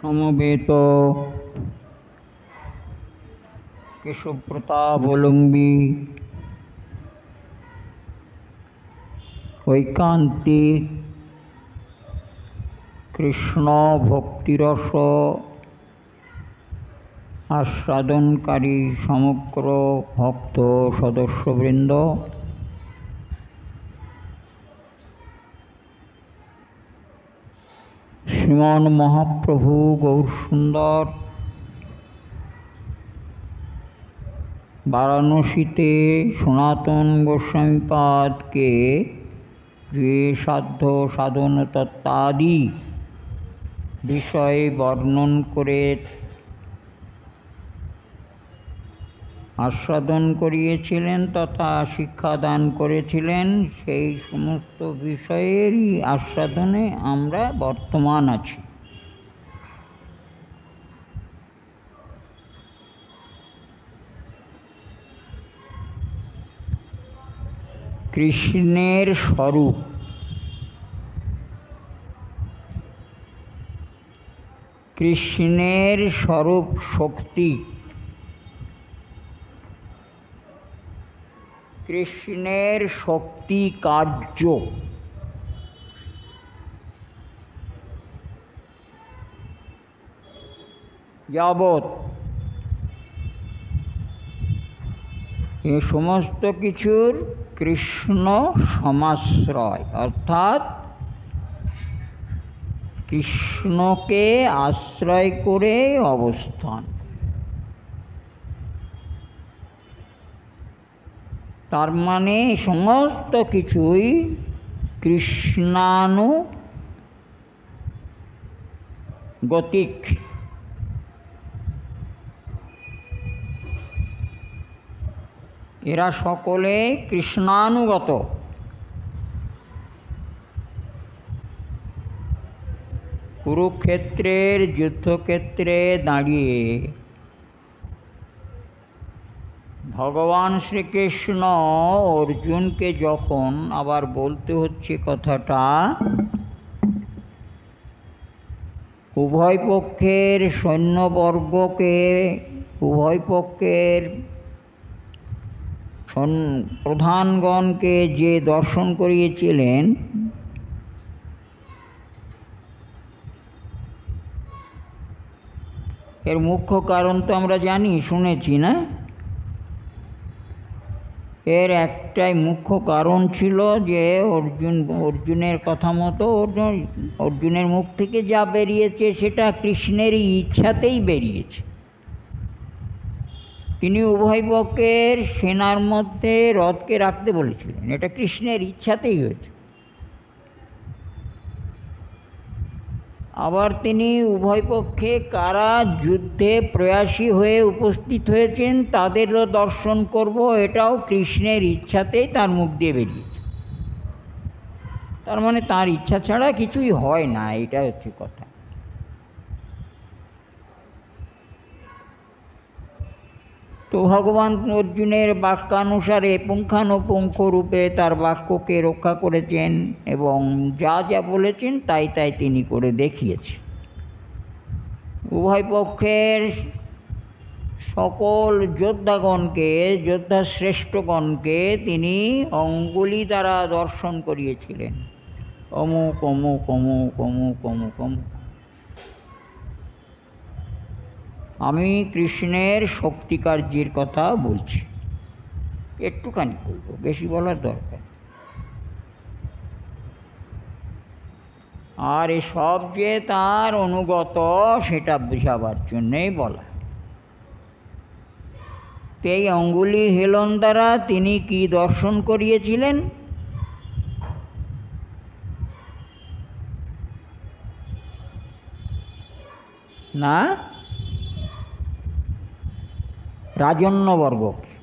সমবেত কেশবপ্রতাপাবলম্বী ঐকান্তিক কৃষ্ণ ভক্তিরস আস্বাদনকারী সমগ্র ভক্ত সদস্যবৃন্দ, শ্রীমন মহাপ্রভু গৌরসুন্দর বারাণসীতে সনাতন গোস্বামীপাদকে সাধ্য সাধন তত্ত্বাদি বিষয়ে বর্ণন করে আস্বাদন করিয়েছিলেন তথা শিক্ষাদান করেছিলেন। সেই সমস্ত বিষয়েরই আস্বাদনে আমরা বর্তমান আছি। কৃষ্ণের স্বরূপ, কৃষ্ণের স্বরূপ শক্তি, কৃষ্ণের শক্তি কার্য, যাবৎ এ সমস্ত কিছুর কৃষ্ণ সমাশ্রয় অর্থাৎ কৃষ্ণকে আশ্রয় করে অবস্থান। তার মানে সমস্ত কিছুই কৃষ্ণানুগতিক। এরা সকলে কৃষ্ণানুগত। কুরুক্ষেত্রের যুদ্ধক্ষেত্রে দাঁড়িয়ে ভগবান শ্রীকৃষ্ণ অর্জুনকে যখন আবার বলতে হচ্ছে কথাটা, উভয় পক্ষের সৈন্যবর্গকে, উভয় পক্ষের প্রধানগণকে যে দর্শন করিয়েছিলেন, এর মুখ্য কারণ তো আমরা জানি, শুনেছি না? এর একটাই মুখ্য কারণ ছিল যে অর্জুনের কথা মতো অর্জুনের মুখ থেকে যা বেরিয়েছে সেটা কৃষ্ণেরই ইচ্ছাতেই বেরিয়েছে। তিনি উভয় পক্ষের সেনার মধ্যে রথকে রাখতে বলেছিলেন, এটা কৃষ্ণের ইচ্ছাতেই হয়েছে। আবার তিনি উভয় পক্ষে কারা যুদ্ধে প্রয়াসী হয়ে উপস্থিত হয়েছেন তাদেরও দর্শন করব, এটাও কৃষ্ণের ইচ্ছাতেই তার মুখ দিয়ে বেরিয়েছে। তার মানে তার ইচ্ছা ছাড়া কিছুই হয় না, এটা হচ্ছে কথা। তো ভগবান অর্জুনের বাক্যানুসারে পুঙ্খানুপুঙ্খ রূপে তার বাক্যকে রক্ষা করেছেন এবং যা যা বলেছেন তাই তাই তিনি করে দেখিয়েছেন। উভয় পক্ষের সকল যোদ্ধাগণকে, যোদ্ধাশ্রেষ্ঠগণকে তিনি অঙ্গুলি দ্বারা দর্শন করিয়েছিলেন। অমুক অমুক অমুক অমুক অমুক অমুক। আমি কৃষ্ণের শক্তিকার্যের কথা বলছি, একটুখানি বলবো, বেশি বলার দরকার। আর এসব যে তার অনুগত সেটা বোঝাবার জন্যেই বলা। এই অঙ্গুলি হেলন দ্বারা তিনি কি দর্শন করিয়েছিলেন? না, রাজন্যবর্গকে,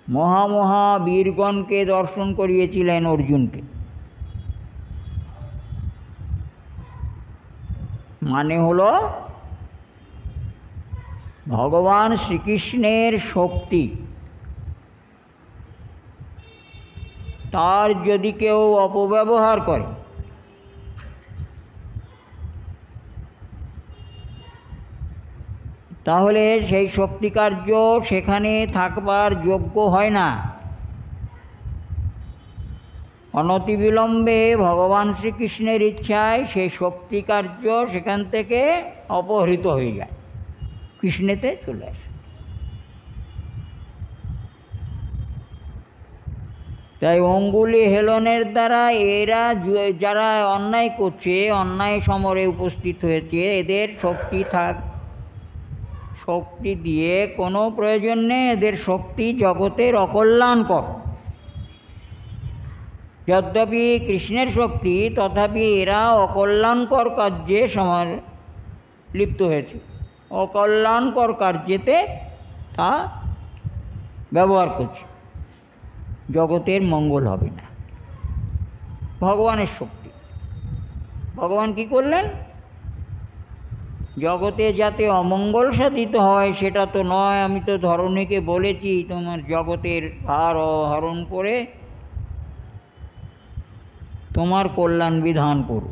মহামহাবীরগণকে দর্শন করিয়েছিলেন অর্জুনকে। মানে হলো ভগবান শ্রীকৃষ্ণের শক্তি, তার যদি কেউ অপব্যবহার করে তাহলে সেই শক্তিকার্য সেখানে থাকবার যোগ্য হয় না। অনতিবিলম্বে ভগবান শ্রীকৃষ্ণের ইচ্ছায় সেই শক্তিকার্য সেখান থেকে অপহৃত হয়ে যায়, কৃষ্ণেতে চলে আসে। তাই অঙ্গুলি হেলনের দ্বারা এরা যারা অন্যায় করছে, অন্যায় সমরে উপস্থিত হয়েছে, এদের শক্তি দিয়ে কোনো প্রয়োজন নেই। এদের শক্তি জগতের অকল্যাণকর। যদ্যপি কৃষ্ণের শক্তি, তথাপি এরা অকল্যাণকর কার্যে লিপ্ত হয়েছে। অকল্যাণকর কার্যেতে তা ব্যবহার করছে, জগতের মঙ্গল হবে না। ভগবানের শক্তি, ভগবান কি করলেন? জগতে যাতে অমঙ্গল সাধিত হয় সেটা তো নয়। আমি তো ধরণীকে বলেছি তোমার জগতের ভার হরণ করে তোমার কল্যাণ বিধান করো।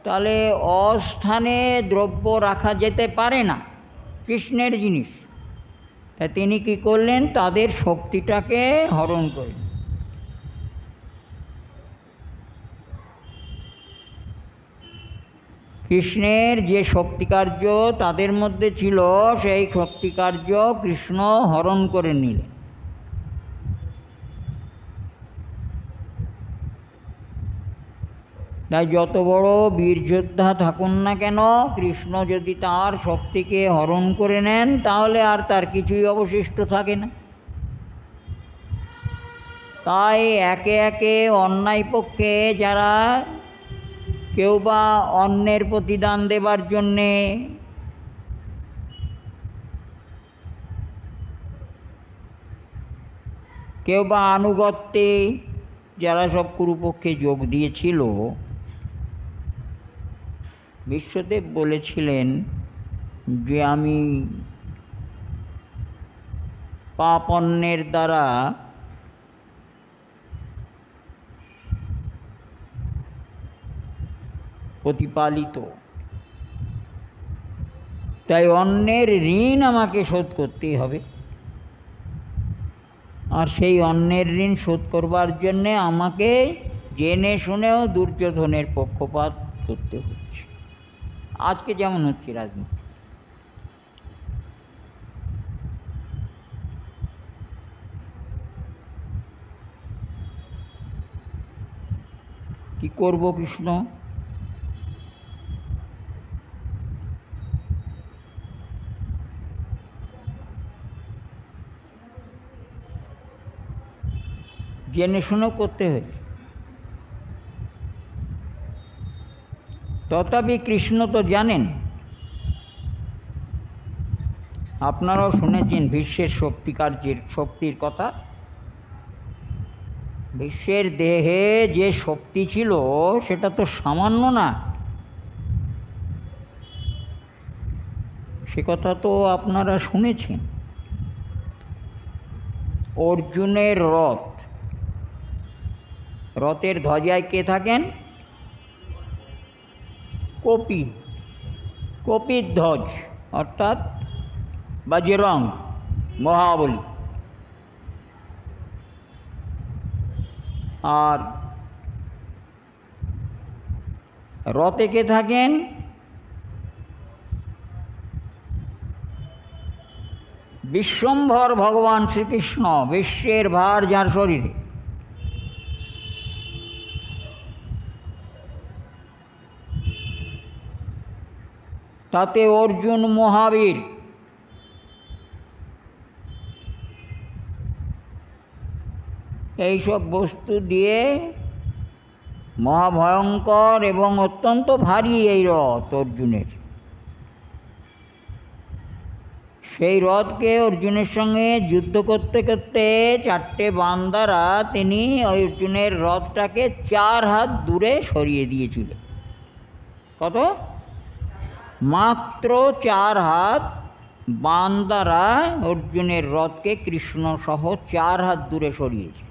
তাহলে অস্থানে দ্রব্য রাখা যেতে পারে না, কৃষ্ণের জিনিস। তা তিনি কি করলেন? তাদের শক্তিটাকে হরণ করলেন। কৃষ্ণের যে শক্তিকার্য তাদের মধ্যে ছিল, সেই শক্তিকার্য কৃষ্ণ হরণ করে নিলেন। তাই যত বড় বীর যোদ্ধা থাকুন না কেন, কৃষ্ণ যদি তার শক্তিকে হরণ করে নেন তাহলে আর তার কিছুই অবশিষ্ট থাকে না। তাই একে একে অন্যায় পক্ষে যারা কেউ বা অন্যের প্রতিদান দেবার জন্যে, কেউ বা আনুগত্যে যারা সব কুরুপক্ষে যোগ দিয়েছিল, বিশ্বদেব বলেছিলেন যে আমি পাপন্যের দ্বারা প্রতিপালিত, তাই অন্যের ঋণ আমাকে শোধ করতেই হবে। আর সেই অন্যের ঋণ শোধ করবার জন্যে আমাকে জেনে শুনেও দুর্যোধনের পক্ষপাত করতে হচ্ছে। আজকে যেমন হচ্ছে রাজনীতি। কি করব কৃষ্ণ? জেনে শুনেও করতে হয়েছে। তথাপি কৃষ্ণ তো জানেন। আপনারাও শুনেছেন ভীষ্মের শক্তির কথা। ভীষ্মের দেহে যে শক্তি ছিল সেটা তো সামান্য না। সে কথা তো আপনারা শুনেছেন। অর্জুনের রথের ধ্বজায় কে থাকেন? কপিধ্বজ, অর্থাৎ বজরং, মহাবলী। আর রথে কে থাকেন? বিশ্বম্ভর ভগবান শ্রীকৃষ্ণ, বিশ্বের ভার যার শরীরে। তাতে অর্জুন মহাবীর। এইসব বস্তু দিয়ে মহাভয়ঙ্কর এবং অত্যন্ত ভারী এই রথ অর্জুনের। সেই রথকে অর্জুনের সঙ্গে যুদ্ধ করতে করতে চারটে বাণ দ্বারা তিনি অর্জুনের রথটাকে 4 হাত দূরে সরিয়ে দিয়েছিলেন। কত? মাত্র 4 হাত বাণ দ্বারা অর্জুনের রথকে কৃষ্ণ সহ 4 হাত দূরে সরিয়েছে।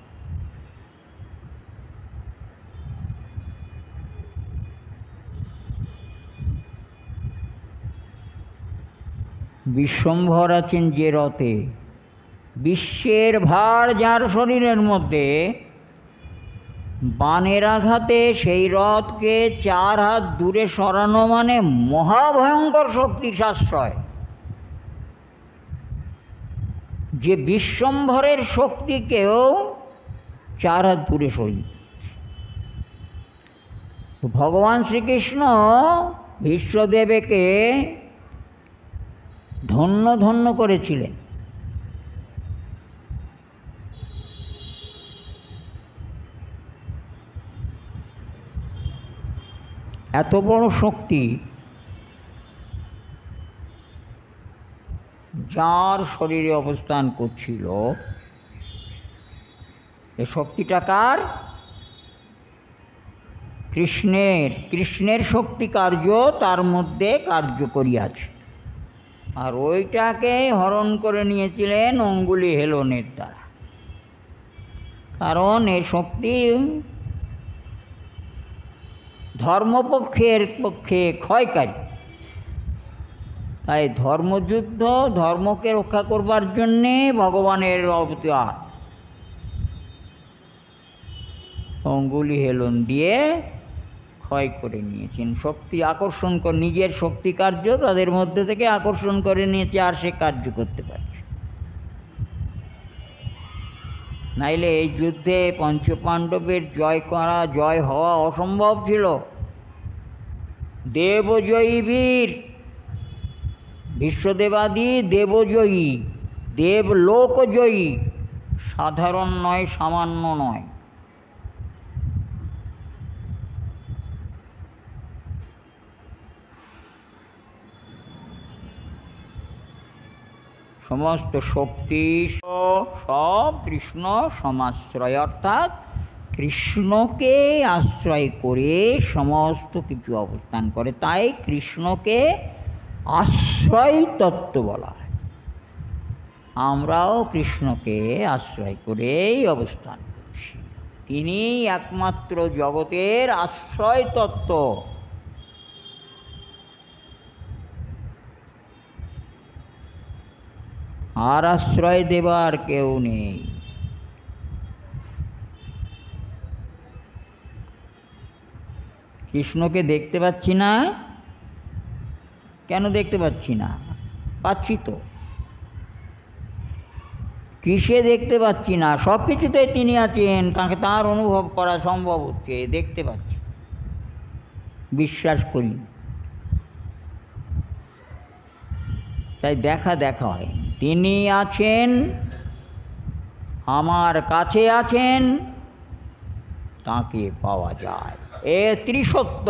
বিশ্বম্ভর আছেন যে রথে, বিশ্বের ভার যার শরীরের মধ্যে, বাণের আঘাতে সেই রথকে 4 হাত দূরে সরানো মানে মহাভয়ঙ্কর শক্তির আশ্রয়, যে বিশ্বম্ভরের শক্তিকেও 4 হাত দূরে সরিয়ে দিয়েছে। ভগবান শ্রীকৃষ্ণ বিশ্বদেবকে ধন্য ধন্য করেছিলেন। এত বড় শক্তি যার শরীরে অবস্থান করছিল, এ শক্তিটা কার? কৃষ্ণের। কৃষ্ণের শক্তি কার্য তার মধ্যে কার্য করিয়াছে, আর ওইটাকে হরণ করে নিয়েছিলেন অঙ্গুলি হেলনের দ্বারা। কারণ এ শক্তি ধর্মপক্ষের পক্ষে ক্ষয়কারী, তাই ধর্মযুদ্ধ, ধর্মকে রক্ষা করবার জন্যে ভগবানের অবতার অঙ্গুলি হেলন দিয়ে ক্ষয় করে নিয়েছেন। শক্তি আকর্ষণ করে, নিজের শক্তি কার্য তাদের মধ্যে থেকে আকর্ষণ করে নিয়েছে, আর সে কার্য করতে পারছে। নাইলে এই যুদ্ধে পঞ্চপাণ্ডবের জয় হওয়া অসম্ভব ছিল। দেবজয়ী বীর, বিশ্বদেবাদি দেবজয়ী, দেবলোকজয়ী, সাধারণ নয়, সামান্য নয়। সমস্ত শক্তি সব কৃষ্ণ সমাশ্রয়, অর্থাৎ কৃষ্ণকে আশ্রয় করে সমস্ত কিছু অবস্থান করে। তাই কৃষ্ণকে আশ্রয় তত্ত্ব বলা হয়। আমরাও কৃষ্ণকে আশ্রয় করেই অবস্থান করছি। তিনি একমাত্র জগতের আশ্রয় তত্ত্ব। আর আশ্রয় দেবার কেউ নেই। কৃষ্ণকে দেখতে পাচ্ছি না, কেন দেখতে পাচ্ছি না? পাচ্ছি তো। কিসে দেখতে পাচ্ছি না? সব কিছুতেই তিনি আছেন, তাকে তার অনুভব করা সম্ভব হচ্ছে, দেখতে পাচ্ছি, বিশ্বাস করি। তাই দেখা হয়। তিনি আছেন, আমার কাছে আছেন, তাকে পাওয়া যায়। এ ত্রিসত্য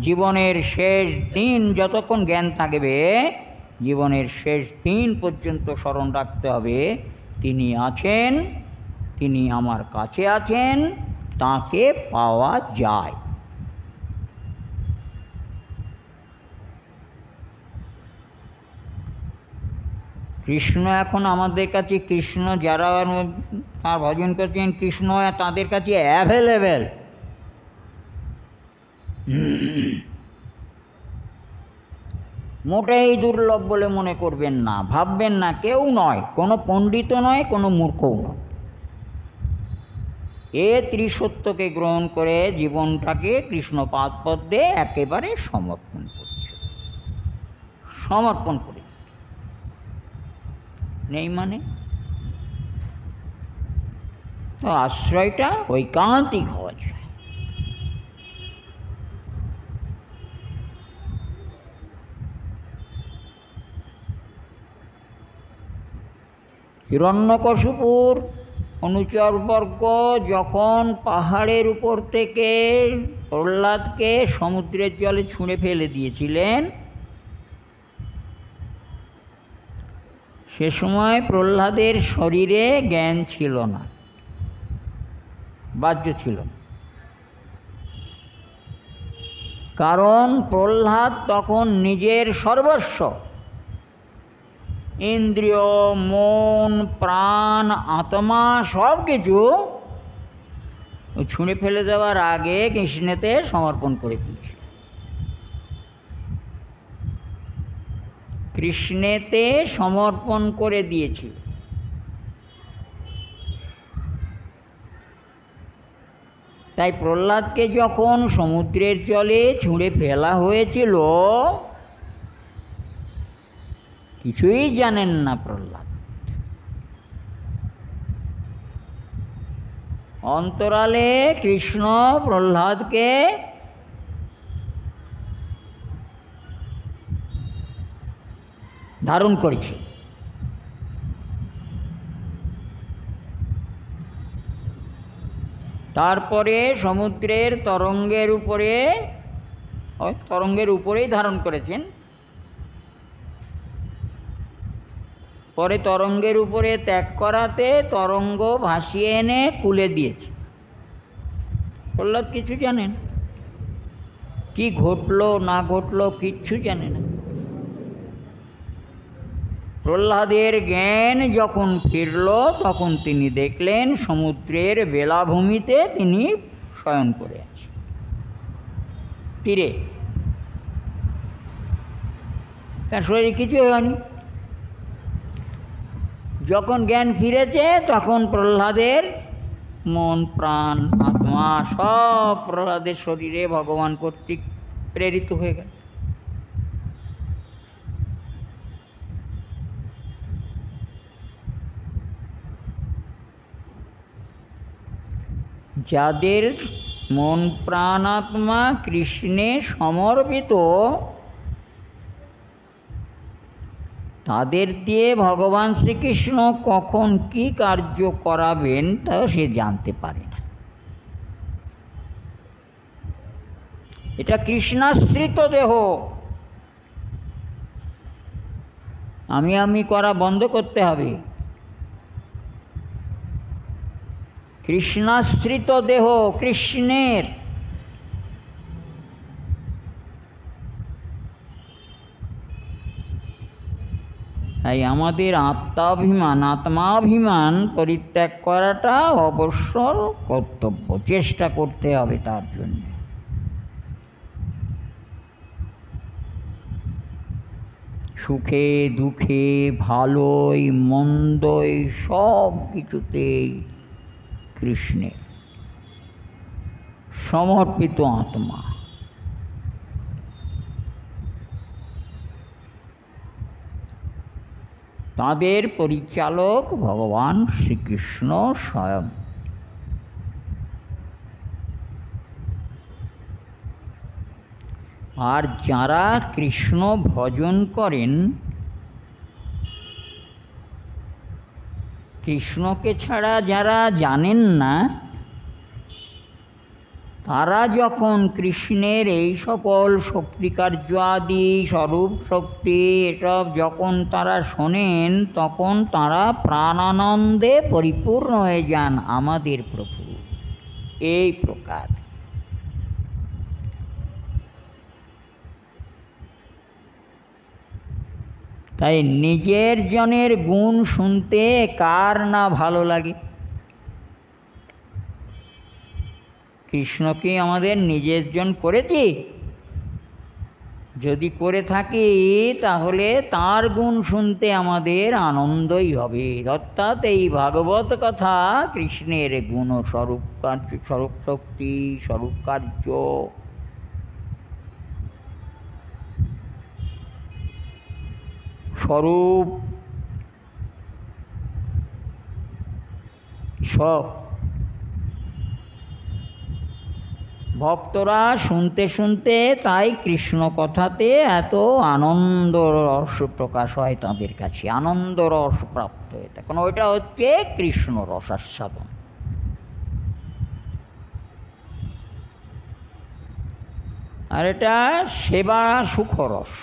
জীবনের শেষ দিন, যতক্ষণ জ্ঞান থাকবে, জীবনের শেষ দিন পর্যন্ত স্মরণ রাখতে হবে, তিনি আছেন, তিনি আমার কাছে আছেন, তাকে পাওয়া যায়। কৃষ্ণ এখন আমাদের কাছে, কৃষ্ণ যারা তার ভজন করছেন, কৃষ্ণ তাদের কাছে অ্যাভেলেবেল। মোটেই দুর্লভ বলে মনে করবেন না, ভাববেন না। কেউ নয়, কোনো পণ্ডিতও নয়, কোনো মূর্খও নয়। এ ত্রিসত্যকে গ্রহণ করে জীবনটাকে কৃষ্ণ পাদপদ্মে একেবারে সমর্পণ করছে। সমর্পণ করে নেই মানে তো আশ্রয়টা ঐকান্তিক হওয়া যায়। হিরণ্যকশিপুর অনুচরবর্গ যখন পাহাড়ের উপর থেকে প্রহ্লাদকে সমুদ্রের জলে ছুঁড়ে ফেলে দিয়েছিলেন, সে সময় প্রহ্লাদের শরীরে জ্ঞান ছিল না, বাহ্য ছিল না। কারণ প্রহ্লাদ তখন নিজের সর্বস্ব, ইন্দ্রিয়, মন, প্রাণ, আত্মা সব কিছু ছুঁড়ে ফেলে দেওয়ার আগে কৃষ্ণেতে সমর্পণ করে দিয়েছিল। কৃষ্ণেতে সমর্পণ করে দিয়েছিল। তাই প্রহ্লাদকে যখন সমুদ্রের জলে ছুঁড়ে ফেলা হয়েছিল, কিছুই জানেন না প্রহ্লাদ। অন্তরালে কৃষ্ণ প্রহ্লাদকে ধারণ করেছে। তারপরে সমুদ্রের তরঙ্গের উপরেই ধারণ করেছেন। পরে তরঙ্গের উপরে ত্যাগ করাতে তরঙ্গ ভাসিয়ে এনে কুলে দিয়েছে। প্রহ্লাদ কিছু জানেন, কি ঘটলো না ঘটলো কিচ্ছু জানে না। প্রহ্লাদের জ্ঞান যখন ফিরল তখন তিনি দেখলেন সমুদ্রের বেলাভূমিতে তিনি শয়ন করে আছেন, তীরে। তার শরীরে কিছু হয়নি। যখন জ্ঞান ফিরেছে তখন প্রহ্লাদের মন, প্রাণ, আত্মা সব প্রহ্লাদের শরীরে ভগবান কর্তৃক প্রেরিত হয়ে গেল। যাদের মন, প্রাণ, আত্মা কৃষ্ণে সমর্পিত, তাদের দিয়ে ভগবান শ্রীকৃষ্ণ কখন কি কার্য করাবেন তা সে জানতে পারে না। এটা কৃষ্ণাশ্রিত দেহ। আমি করা বন্ধ করতে হবে। কৃষ্ণাশ্রিত দেহ, কৃষ্ণের। তাই আমাদের আত্মাভিমান পরিত্যাগ করাটা অবশ্য কর্তব্য, চেষ্টা করতে হবে তার জন্য। সুখে দুঃখে ভালোই মন্দই সব কিছুতেই কৃষ্ণের সমর্পিত আত্মা। তাদের পরিচালক ভগবান শ্রীকৃষ্ণ স্বয়ং। আর যারা কৃষ্ণ ভজন করেন, কৃষ্ণকে ছাড়া যারা জানেন না, তারা যখন কৃষ্ণের এই সকল শক্তিকার্য আদি স্বরূপ শক্তি এসব যখন তারা শোনেন, তখন তারা প্রাণানন্দে পরিপূর্ণ হয়ে যান আমাদের প্রভু। এই প্রকার তাই নিজের জনের গুণ শুনতে কার না ভালো লাগে? কৃষ্ণকে আমাদের নিজের জন করেছি? যদি করে থাকি তাহলে তার গুণ শুনতে আমাদের আনন্দই হবে। অর্থাৎ এই ভাগবত কথা কৃষ্ণের গুণ, স্বরূপ কার্য, স্বরূপ শক্তি, স্বরূপ কার্য, স্বরূপ সব ভক্তরা শুনতে শুনতে তাই কৃষ্ণ কথাতে এত আনন্দ রস প্রকাশ হয় তাদের কাছে, আনন্দ রস প্রাপ্ত হয়। তখন ওইটা হচ্ছে কৃষ্ণ রসাস্বাদন। আর এটা সেবা সুখরস।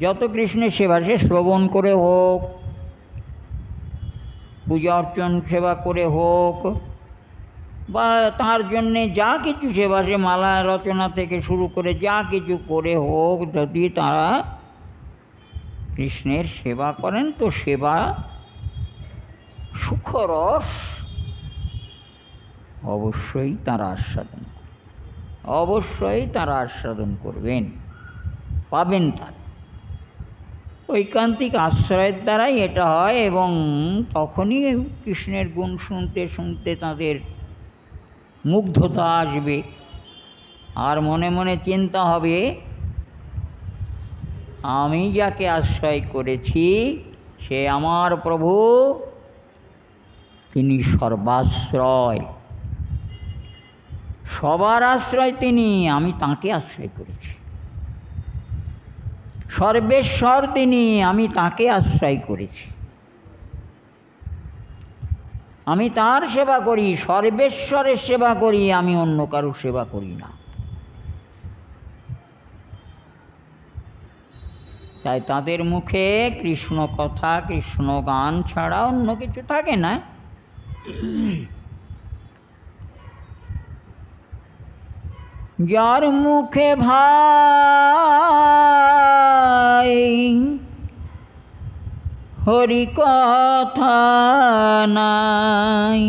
যত কৃষ্ণের সেবা, সে শ্রবণ করে হোক, পূজা অর্চন সেবা করে হোক, বা তার জন্যে যা কিছু সেবা, সে মালা রচনা থেকে শুরু করে যা কিছু করে হোক, যদি তারা কৃষ্ণের সেবা করেন তো সেবা সুখরস অবশ্যই তারা আস্বাদন, অবশ্যই তারা আস্বাদন করবেন, পাবেন তারা। ঐকান্তিক আশ্রয়ের দ্বারাই এটা হয়, এবং তখনই কৃষ্ণের গুণ শুনতে শুনতে তাদের মুগ্ধতা আসবে, আর মনে মনে চিন্তা হবে আমি যাকে আশ্রয় করেছি সে আমার প্রভু, তিনি সর্বাশ্রয়, সবার আশ্রয় তিনি, আমি তাঁকে আশ্রয় করেছি। সর্বেশ্বর তিনি, আমি তাঁকে আশ্রয় করেছি। আমি তাঁর সেবা করি, সর্বেশ্বরের সেবা করি, আমি অন্য কারো সেবা করি না। তাই তাদের মুখে কৃষ্ণ কথা, কৃষ্ণ গান ছাড়া অন্য কিছু থাকে না। যার মুখে ভাই হরি কথা নাই,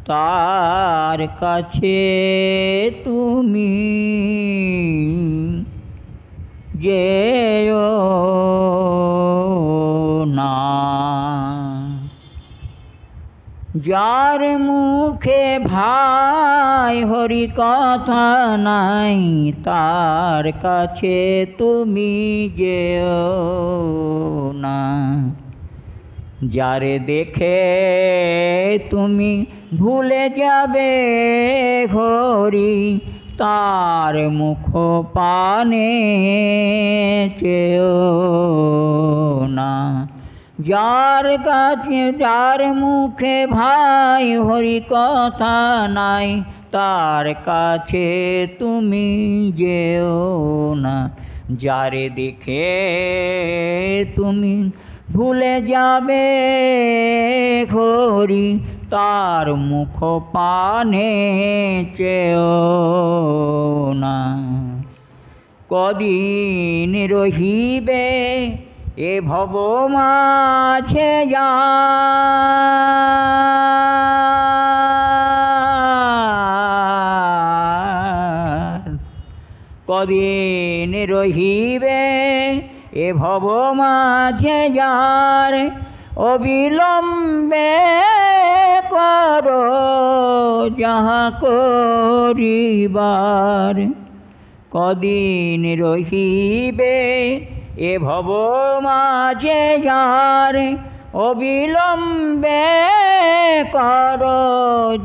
তার কাছে তুমি যেও না। যার মুখে ভাই হরি কথা নাই, তার কাছে তুমি যেও না। যারে দেখে তুমি ভুলে যাবে হরি, তার মুখ পানে চেও না। যার কাছে, যার মুখে ভাই হরি কথা নাই, তার কাছে তুমি যেও না। যারে দেখে তুমি ভুলে যাবে হরি, তার মুখ পানে চেও না। কদিন রহিবে এ ভব মাঝে যার, কদিন রহিবে এ ভব মাঝে যার, অবিলম্বে করো যাহা করিবার। কদিন রহিবে এ ভব মাঝে যার, অবিলম্বে করো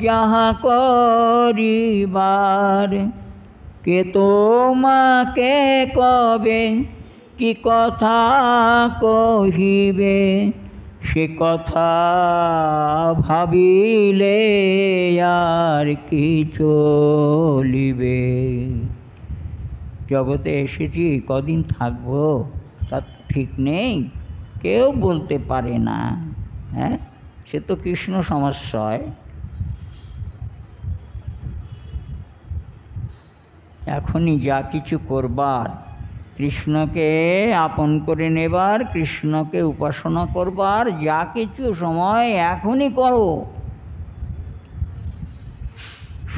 যাহা করিবার। কে তোমাকে কবে কি কথা কহিবে, সে কথা ভাবিলে আর কি চলিবে। জগতে এসেছি, কদিন থাকবো তার ঠিক নেই, কেউ বলতে পারে না। হ্যাঁ, সে তো কৃষ্ণ সমাশ্রয়। এখনই যা কিছু করবার, কৃষ্ণকে আপন করে নেবার, কৃষ্ণকে উপাসনা করবার যা কিছু সময় এখনই করো,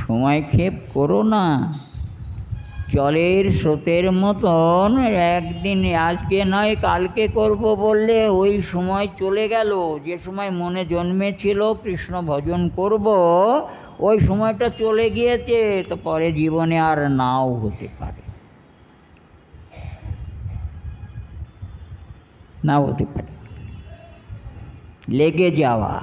সময় ক্ষেপ করো না। জলের স্রোতের মতন একদিন, আজকে নয় কালকে করব বললে ওই সময় চলে গেল। যে সময় মনে জন্মেছিল কৃষ্ণ ভজন করব, ওই সময়টা চলে গিয়েছে, তো পরে জীবনে আর নাও হতে পারে, নাও হতে পারে। লেগে যাওয়া,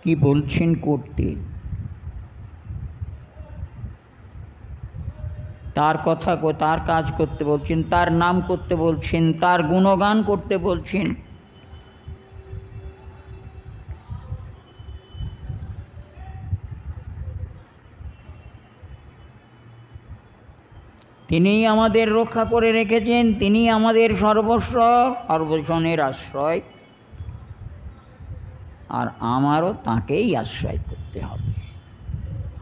কি বলছেন করতে, তার কথা, তার কাজ করতে বলছেন, তার নাম করতে বলছেন, তার গুণগান করতে বলছেন। তিনিই আমাদের রক্ষা করে রেখেছেন, তিনি আমাদের সর্বস্ব, সর্বজনের আশ্রয়, আর আমারও তাঁকেই আশ্রয় করতে হবে।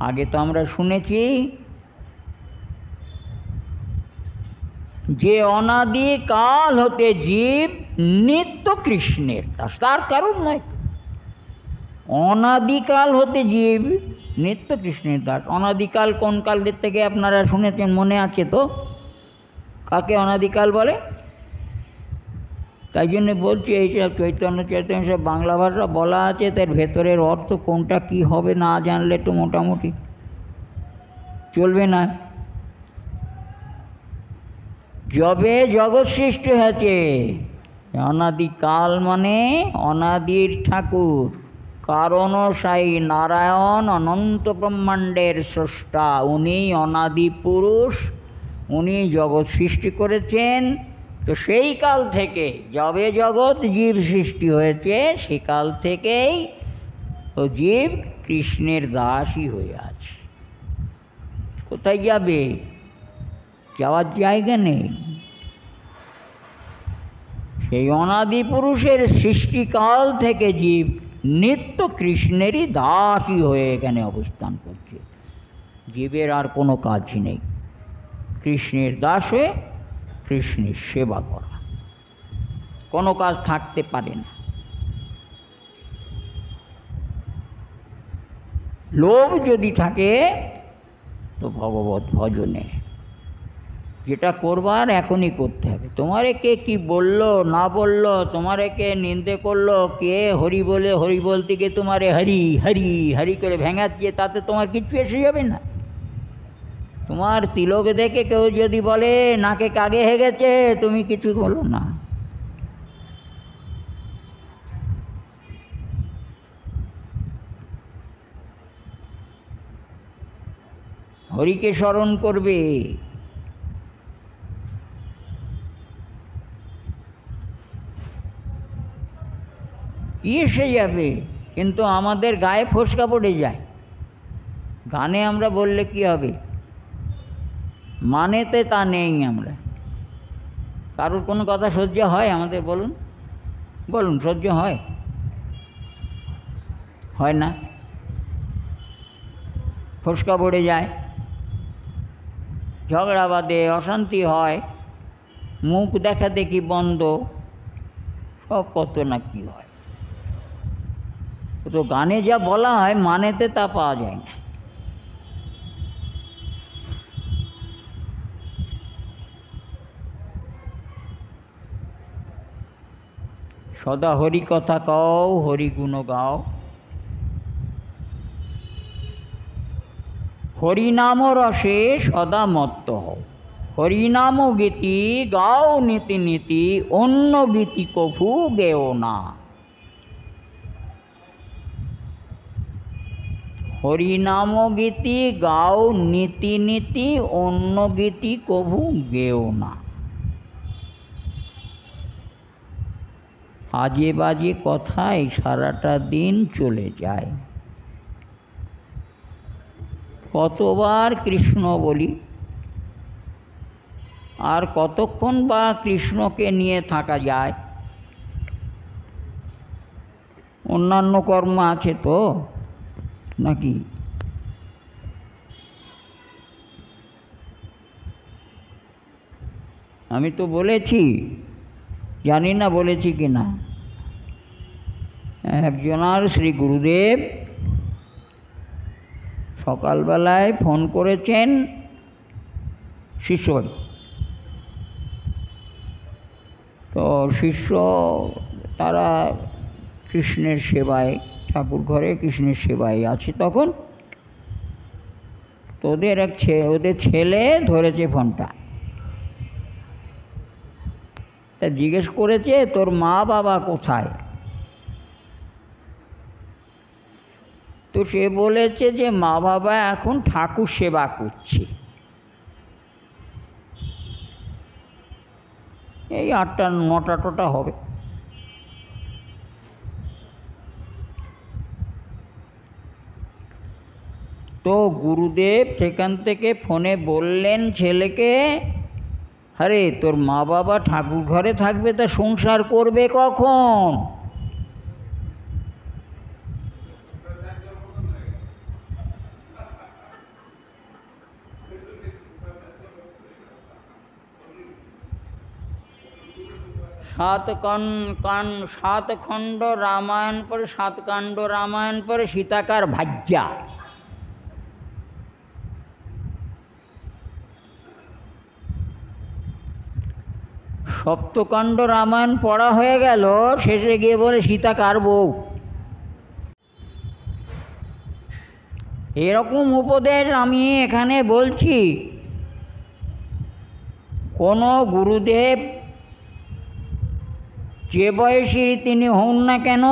আগে তো আমরা শুনেছি যে অনাদিকাল হতে জীব নিত্য কৃষ্ণের দাস, তার কারণ নয়। অনাদিকাল হতে জীব নিত্য কৃষ্ণের দাস। অনাদিকাল কোন কালের থেকে আপনারা শুনেছেন, মনে আছে তো? কাকে অনাদিকাল বলে? তাই জন্য বলছি, এইসব চৈতন্য চৈতন্য সব বাংলা ভাষা বলা আছে, তার ভেতরের অর্থ কোনটা কি হবে না জানলে তো মোটামুটি চলবে না। যবে জগৎ সৃষ্টি হয়েছে, অনাদিকাল মানে অনাদির ঠাকুর, কারণ সাই নারায়ণ অনন্ত ব্রহ্মাণ্ডের স্রষ্টা, উনি অনাদি পুরুষ, উনি জগৎ সৃষ্টি করেছেন। তো সেই কাল থেকে যবে জগৎ জীব সৃষ্টি হয়েছে, সেকাল থেকেই ও জীব কৃষ্ণের দাসই হয়ে আছে। কোথায় যাবে? যাওয়ার জায়গা নেই। সেই অনাদি পুরুষের সৃষ্টিকাল থেকে জীব নিত্য কৃষ্ণেরই দাসই হয়ে এখানে অবস্থান করছে। জীবের আর কোনো কাজ নেই, কৃষ্ণের দাস হয়ে কৃষ্ণের সেবা করা, কোনো কাজ থাকতে পারে না। লোভ যদি থাকে তো ভগবত ভজনে যেটা করবার এখনই করতে হবে। তোমারে কে কি বললো না বললো, তোমারে কে নিন্দে করলো, কে হরি বলে হরি বলতে গিয়ে তোমারে হরি হরি হরি করে ভেঙাচ্ছে, তাতে তোমার কিচ্ছু এসে যাবে না। তোমার তিলক দেখে কেউ যদি বলে নাকে কাগে হয়ে গেছে, তুমি কিছু বলো না। হরিকে স্মরণ করবে। কি এসে যাবে? কিন্তু আমাদের গায়ে ফোসকা পড়ে যায়। গানে আমরা বললে কি হবে, মানেতে তা নেই। আমরা কারোর কোনো কথা সহ্য হয় আমাদের? বলুন বলুন, সহ্য হয়? হয় না, ফোসকা পড়ে যায়, ঝগড়া বাঁধে, অশান্তি হয়, মুখ দেখা দেখি বন্ধ, সব কত না কি হয়। তো গানে যা বলা হয় মানেতে তা পাওয়া যায় না। সদা হরি কথা কও, হরি গুণ গাও, হরিনাম রসে সদা মত্ত হও, হরিনাম গীতি গাও নীতি নীতি, অন্য গীতি কভু গেও না। হরিনাম গীতি গাও নীতি নীতি, অন্য গীতি কভু গেও না। আজে বাজে কথায় সারাটা দিন চলে যায়। কতবার কৃষ্ণ বলি, আর কতক্ষণ বা কৃষ্ণকে নিয়ে থাকা যায়? অন্যান্য কর্ম আছে তো নাকি? আমি তো বলেছি, জানি না বলেছি কি না, একজনার শ্রী গুরুদেব সকালবেলায় ফোন করেছেন শিষ্যবাড়ি। তো শিষ্য তারা কৃষ্ণের সেবায়, ঠাকুর ঘরে কৃষ্ণের সেবায় আছে তখন। তো ওদের ছেলে ধরেছে ফোনটা, তা জিজ্ঞেস করেছে তোর মা বাবা কোথায়? তো সে বলেছে যে মা বাবা এখন ঠাকুর সেবা করছে। এই 8টা 9টা হবে। তো গুরুদেব সেখান থেকে ফোনে বললেন ছেলেকে, আরে তোর মা বাবা ঠাকুর ঘরে থাকবে, তা সংসার করবে কখন? সাত খণ্ড রামায়ণ পরে, সাত কাণ্ড রামায়ণ পরে সীতাকার ভাজ্যা। সপ্তকাণ্ড রামায়ণ পড়া হয়ে গেল, শেষে গিয়ে বলে সীতাকার বউ। এরকম উপদেশ আমি এখানে বলছি। কোনো গুরুদেব যে বয়সী তিনি হন না কেন,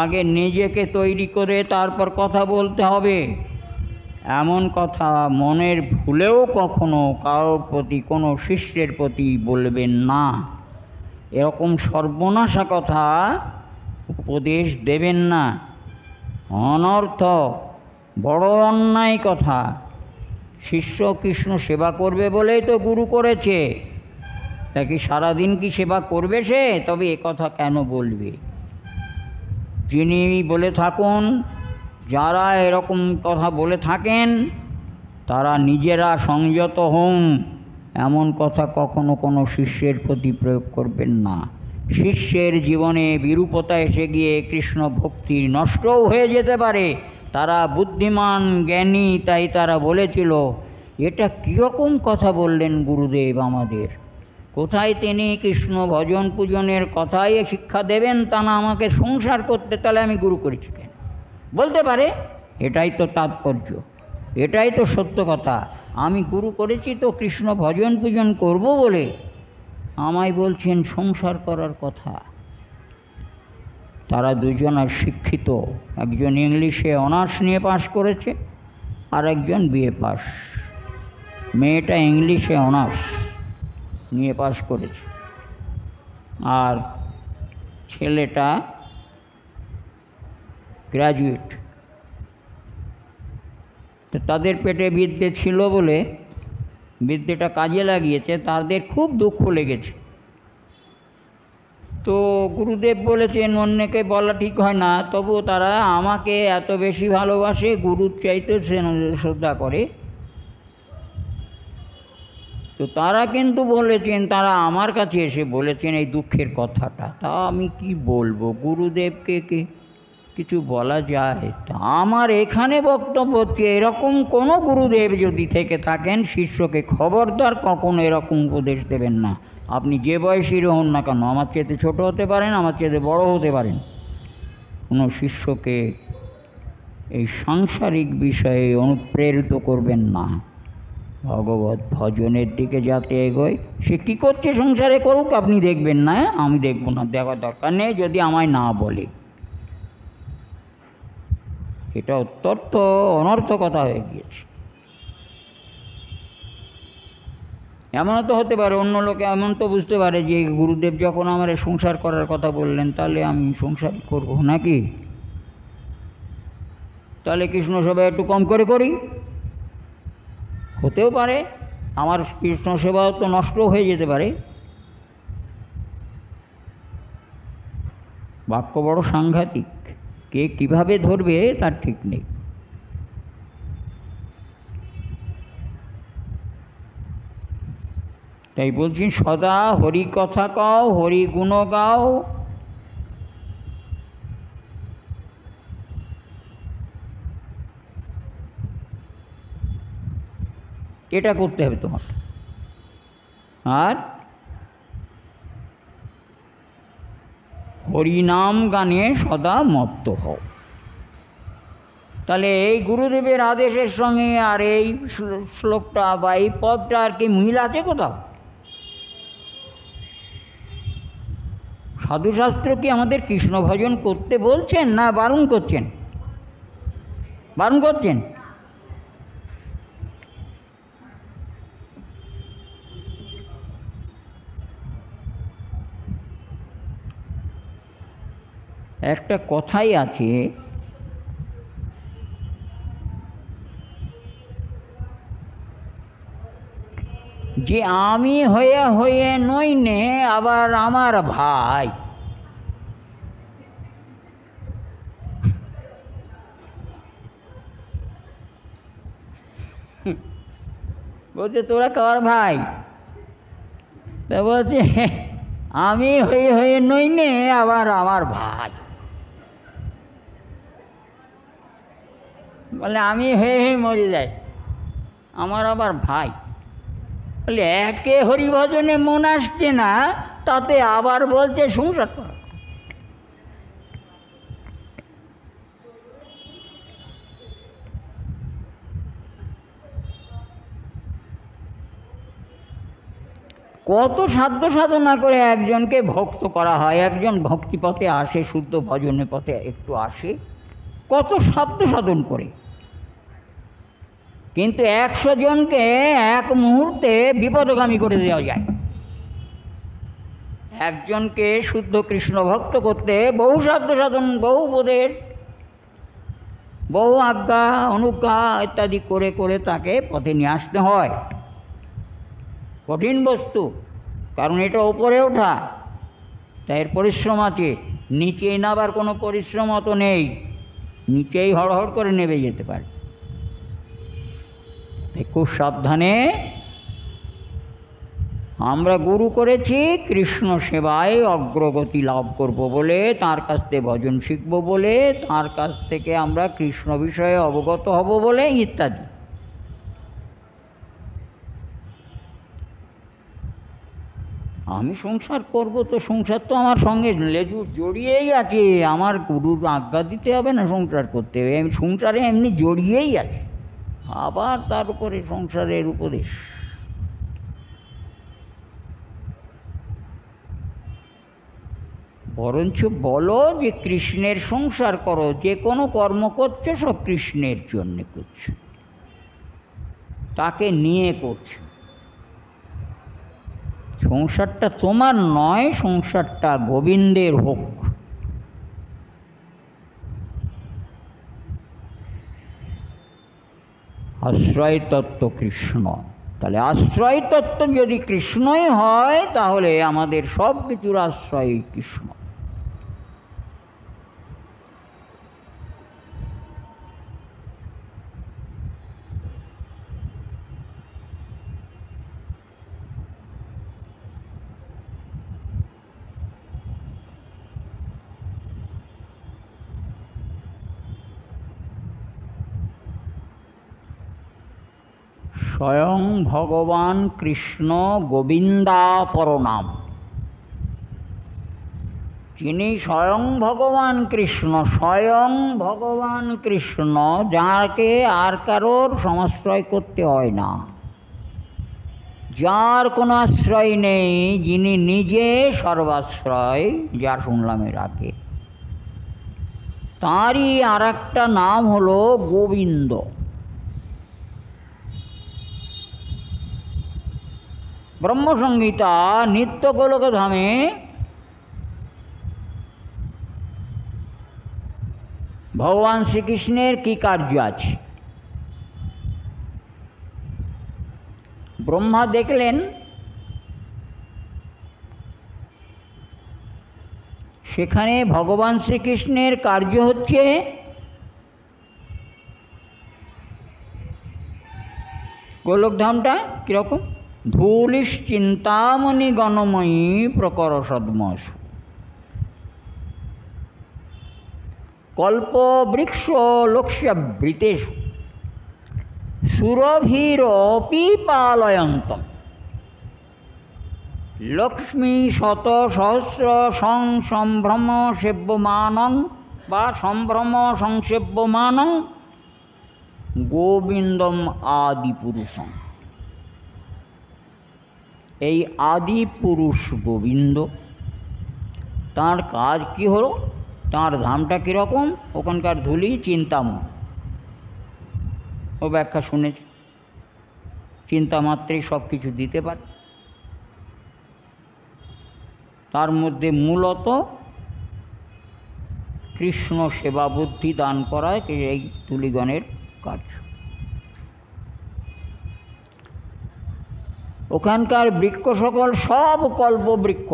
আগে নিজেকে তৈরি করে তারপর কথা বলতে হবে। এমন কথা মনের ভুলেও কখনো কারোর প্রতি, কোনো শিষ্যের প্রতি বলবেন না। এরকম সর্বনাশা কথা উপদেশ দেবেন না। অনর্থ, বড় অন্যায় কথা। শিষ্য কৃষ্ণ সেবা করবে বলেই তো গুরু করেছে, তা কি সারাদিন কি সেবা করবে সে? তবে এ কথা কেন বলবে? যিনি বলে থাকুন, যারা এরকম কথা বলে থাকেন তারা নিজেরা সংযত হন। এমন কথা কখনো কোনো শিষ্যের প্রতি প্রয়োগ করবেন না। শিষ্যের জীবনে বিরূপতা এসে গিয়ে কৃষ্ণ ভক্তির নষ্টও হয়ে যেতে পারে। তারা বুদ্ধিমান জ্ঞানী, তাই তারা বলেছিল। এটা কীরকম কথা বললেন গুরুদেব আমাদের? কোথায় তিনি কৃষ্ণ ভজন পূজনের কথাই শিক্ষা দেবেন, তা না আমাকে সংসার করতে, তাহলে আমি গুরু করেছি কেন? বলতে পারে। এটাই তো তাৎপর্য, এটাই তো সত্য কথা। আমি গুরু করেছি তো কৃষ্ণ ভজন পূজন করব বলে, আমায় বলছেন সংসার করার কথা। তারা দুজন আর শিক্ষিত, একজন ইংলিশে অনার্স নিয়ে পাশ করেছে, আর একজন বিএ পাস। মেয়েটা ইংলিশে অনার্স নিয়ে পাশ করেছে, আর ছেলেটা গ্র্যাজুয়েট। তো তাদের পেটে বিদ্যে ছিল বলে বিদ্যেটা কাজে লাগিয়েছে, তাদের খুব দুঃখ লেগেছে। তো গুরুদেব বলেছেন, অন্যকে বলা ঠিক হয় না, তবুও তারা আমাকে এত বেশি ভালোবাসে, গুরুর চাইতে শ্রদ্ধা করে। তো তারা কিন্তু বলেছেন, তারা আমার কাছে এসে বলেছেন এই দুঃখের কথাটা। তা আমি কি বলবো? গুরুদেবকে কিছু বলা যায়? তা আমার এখানে বক্তব্য হচ্ছে, এরকম কোনো গুরুদেব যদি থেকে থাকেন, শিষ্যকে খবরদার কখনো এরকম উপদেশ দেবেন না। আপনি যে বয়সীর হন না কেন, আমার চেয়ে ছোট হতে পারেন, আমার চেয়ে বড় হতে পারেন, কোনো শিষ্যকে এই সাংসারিক বিষয়ে অনুপ্রেরিত করবেন না। ভগবত ভজনের দিকে যাতে এগোয়, সে কী করছে সংসারে করুক, আপনি দেখবেন না, আমি দেখব না, দেখার দরকার নেই যদি আমায় না বলে। এটা অত্যন্ত অনর্থ কথা হয়ে গিয়েছে। এমনও তো হতে পারে, অন্য লোকে এমন তো বুঝতে পারে যে গুরুদেব যখন আমার সংসার করার কথা বললেন, তাহলে আমি সংসার করব নাকি? তাহলে কৃষ্ণ সেবা একটু কম করে করি। হতেও পারে আমার কৃষ্ণ সেবাও তো নষ্ট হয়ে যেতে পারে। বাক্য বড় সাংঘাতিক, কে কিভাবে ধরবে তার ঠিক নেই। তাই বলছি, সদা হরি কথা কও, হরি গুণ গাও। এটা করতে হবে তোমার। আর হরিনাম গানে সদা মত্ত হও। তাহলে এই গুরুদেবের আদেশের সঙ্গে আর এই শ্লোকটা বা এই পদটা আর কি মিল আছে কোথাও? সাধুশাস্ত্র কি আমাদের কৃষ্ণ ভজন করতে বলছেন না বারণ করছেন? বারণ করছেন। একটা কথাই আছে, যে আমি হয়ে হয়ে নইনে আবার আমার ভাই। বলছে তোরা কার ভাই? তা বলছে আমি হয়ে হয়ে নই নে, আবার আমার ভাই। বলে আমি হয়ে হয়ে মরে যাই, আমার আবার ভাই। বলে একে হরিভজনে মন আসছে না, তাতে আবার বলছে সংসার করা। কত সাধ্য সাধনা করে একজনকে ভক্ত করা হয়, একজন ভক্তিপথে আসে, শুদ্ধ ভজনের পথে একটু আসে, কত সাধ্য সাধন করে। কিন্তু 100 জনকে এক মুহূর্তে বিপদগামী করে দেওয়া যায়। একজনকে শুদ্ধ কৃষ্ণ ভক্ত করতে বহু সাধ্য সাধন, বহু বোধের, বহু আজ্ঞা অনুজ্ঞা ইত্যাদি করে করে তাকে পথে নিয়ে আসতে হয়। কঠিন বস্তু, কারণ এটা ওপরে ওঠা, তাই এর পরিশ্রম আছে। নিচেই নাবার কোনো পরিশ্রম অত নেই, নিচেই হড়হড় করে নেমে যেতে পারে। তাই খুব সাবধানে আমরা গুরু করেছি কৃষ্ণ সেবায় অগ্রগতি লাভ করব বলে, তার কাছ থেকে ভজন শিখব বলে, তার কাছ থেকে আমরা কৃষ্ণ বিষয়ে অবগত হব বলে ইত্যাদি। আমি সংসার করব, তো সংসার তো আমার সঙ্গে লেজুর জড়িয়েই আছে, আমার গুরুর আজ্ঞা দিতে হবে না সংসার করতে হবে, আমি সংসারে এমনি জড়িয়েই আছে, আবার তার উপরে সংসারের উপদেশ। বরঞ্চ বলো যে কৃষ্ণের সংসার করো, যে কোনো কর্ম করছো সব কৃষ্ণের জন্য করছো, তাকে নিয়ে করছো। সংসারটা তোমার নয়, সংসারটা গোবিন্দের হোক। আশ্রয় তত্ত্ব কৃষ্ণ, তাহলে আশ্রয় তত্ত্ব যদি কৃষ্ণই হয়, তাহলে আমাদের সব কিছুর আশ্রয় কৃষ্ণ। স্বয়ং ভগবান কৃষ্ণ গোবিন্দাপর নাম। যিনি স্বয়ং ভগবান কৃষ্ণ, স্বয়ং ভগবান কৃষ্ণ, যাকে আর কারোর সমাশ্রয় করতে হয় না, যার কোনো আশ্রয় নেই, যিনি নিজে সর্বাশ্রয়, যা শুনলাম এর আগে, তারই আর একটা নাম হলো গোবিন্দ। ব্রহ্মসংহিতা নিত্য গোলকধামে ভগবান শ্রীকৃষ্ণের কী কার্য আছে। ব্রহ্মা দেখলেন সেখানে ভগবান শ্রীকৃষ্ণের কার্য হচ্ছে গোলকধামটা কীরকম, ধূলিশ চিন্তামণি গণময়ী প্রকর সদ্মসু, কল্পবৃক্ষ লক্ষ্যবৃতেষু সুরভিরপি পালয়ন্তম, লক্ষ্মী শত সহস্র সংসম্ভ্রম সেব্যমানং বা সম্ভ্রম সংসেব্যমানং গোবিন্দম আদিপুরুষম। এই আদি পুরুষ গোবিন্দ, তাঁর কাজ কি হলো, তাঁর ধামটা কীরকম, ওখানকার ধূলি চিন্তাময়, ও ব্যাখ্যা শুনেছি, চিন্তা মাত্রেই সব কিছু দিতে পারে। তার মধ্যে মূলত কৃষ্ণ সেবা বুদ্ধি দান করা এই তুলিগণের কার্য। ওখানকার বৃক্ষ সকল সব কল্পবৃক্ষ,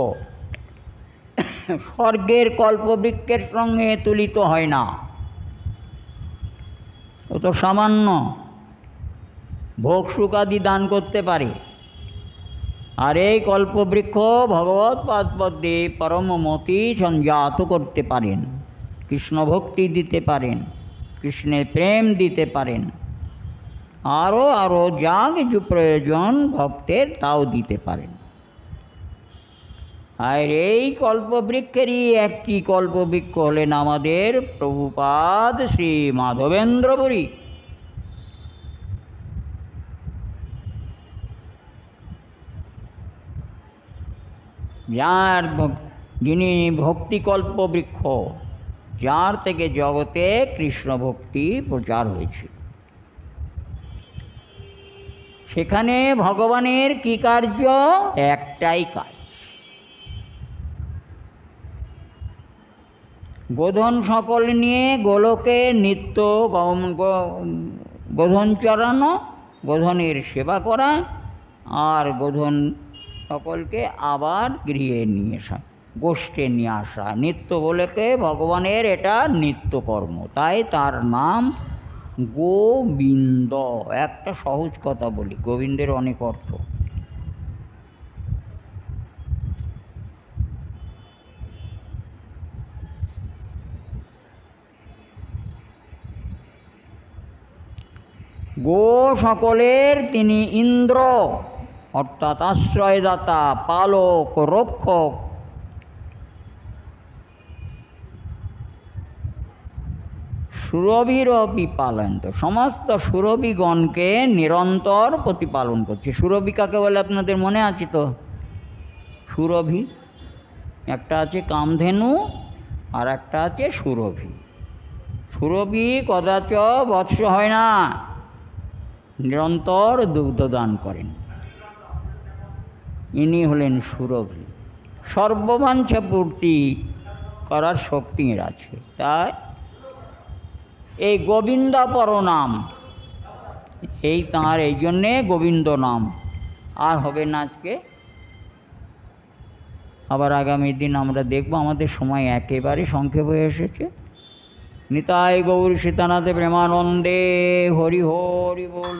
স্বর্গের কল্পবৃক্ষের সঙ্গে তুলিত হয় না, ও তো সামান্য ভোগ সুখ আদি দান করতে পারে, আর এই কল্পবৃক্ষ ভগবৎ পাদপদ্মে পরমমতি সঞ্জাত করতে পারেন, কৃষ্ণ ভক্তি দিতে পারেন, কৃষ্ণের প্রেম দিতে পারেন, আরও আরও যা কিছু প্রয়োজন ভক্তের তাও দিতে পারেন। আর এই কল্পবৃক্ষেরই একটি কল্পবৃক্ষ হলেন আমাদের প্রভুপাদ শ্রী মাধবেন্দ্র পুরী। যিনি ভক্তিকল্প বৃক্ষ, যার থেকে জগতে কৃষ্ণ ভক্তি প্রচার হয়েছে। সেখানে ভগবানের কি কার্য? একটাই কাজ, গোধন সকল নিয়ে গোলকে নিত্য গোধন চড়ানো, গোধনের সেবা করা, আর গোধন সকলকে আবার গৃহে নিয়ে আসা, গোষ্ঠে নিয়ে আসা। নিত্য গোলকে ভগবানের এটা নিত্যকর্ম, তাই তার নাম গোবিন্দ। একটা সহজ কথা বলি, গোবিন্দের অনেক অর্থ। গো সকলের তিনি ইন্দ্র, অর্থাৎ আশ্রয়দাতা, পালক, রক্ষক। সুরভিরপি পালন্ত, সমস্ত সুরভিগণকে নিরন্তর প্রতিপালন করছে। সুরভি কাকে বলে আপনাদের মনে আছে তো? সুরভি একটা আছে কামধেনু, আর একটা আছে সুরভি। সুরভি কদাচ বৎস হয় না, নিরন্তর দুগ্ধ দান করেন, ইনি হলেন সুরভি। সর্ববাঞ্ছা পূর্তি করার শক্তি এর আছে। তাই এই গোবিন্দাপর নাম, এই তাঁর এই জন্যে গোবিন্দ নাম। আর হবে না আজকে, আবার আগামী দিন আমরা দেখব। আমাদের সময় একেবারে সংক্ষেপ হয়ে এসেছে। নিতাই গৌর সীতানাথে প্রেমানন্দে, হরি হরি বল।